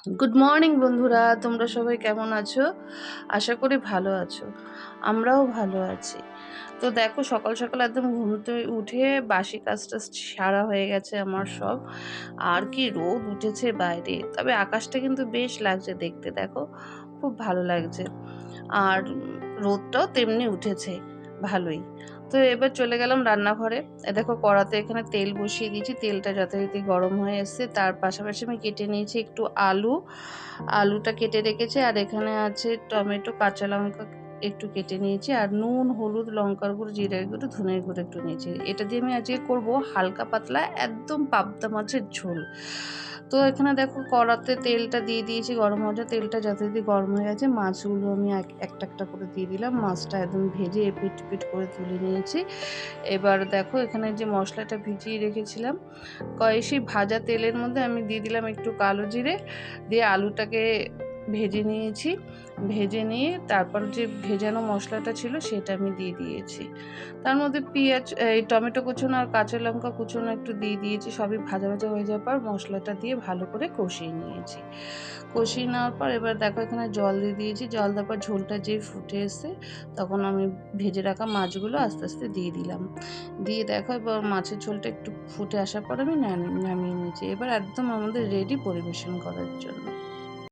Good morning বন্ধুরা, তোমরা সবাই কেমন আছো? আশা করি ভালো আছো। আমরাও ভালো আছি। তো দেখো, সকাল সকাল একদম ঘুম থেকে উঠে বাসি কাজটা সারা হয়ে গেছে আমার সব। আর কি রোদ উঠেছে বাইরে, তবে আকাশটা কিন্তু বেশ লাগছে দেখতে, দেখো খুব ভালো লাগছে। আর রোদটাও তেমনি উঠেছে ভালোই। তো এবার চলে গেলাম রান্নাঘরে। দেখো, কড়াতে এখানে তেল বসিয়ে দিয়েছি, তেলটা যথারীতি গরম হয়ে এসছে। তার পাশাপাশি আমি কেটে নিয়েছি একটু আলু, আলুটা কেটে রেখেছি। আর এখানে আছে টমেটো, কাঁচা লঙ্কা একটু কেটে নিয়েছি, আর নুন, হলুদ, লঙ্কার গুঁড়ো, জিরের গুঁড়ো, ধনের গুঁড়ো একটু নিয়েছি। এটা দিয়ে আমি আজকে করব হালকা পাতলা একদম পাবদা মাছের ঝোল। তো এখানে দেখো, কড়াতে তেলটা দিয়ে দিয়েছি গরম হওয়ার জন্য। তেলটা যথারীতি গরম হয়ে গেছে, মাছগুলো আমি একটা একটা করে দিয়ে দিলাম। মাছটা একদম ভেজে এপিট ওপিট করে তুলে নিয়েছি। এবার দেখো, এখানে যে মশলাটা ভিজিয়ে রেখেছিলাম, সেই ভাজা তেলের মধ্যে আমি দিয়ে দিলাম একটু কালো জিরে, দিয়ে আলুটাকে ভেজে নিয়েছি। ভেজে নিয়ে তারপর যে ভেজানো মশলাটা ছিল সেটা আমি দিয়ে দিয়েছি। তার মধ্যে পেঁয়াজ, এই টমেটো কুচোনো আর কাঁচা লঙ্কা কুচোনো একটু দিয়ে দিয়েছি। সবই ভাজা ভাজা হয়ে যাওয়ার পর মশলাটা দিয়ে ভালো করে কষিয়ে নিয়েছি। কষিয়ে নেওয়ার পর এবার দেখো, এখানে জল দিয়ে দিয়েছি। জল দেওয়ার পর ঝোলটা যেই ফুটে এসে, তখন আমি ভেজে রাখা মাছগুলো আস্তে আস্তে দিয়ে দিলাম। দিয়ে দেখো, এবার মাছের ঝোলটা একটু ফুটে আসার পর আমি নামিয়ে নিয়েছি। এবার একদম আমাদের রেডি পরিবেশন করার জন্য।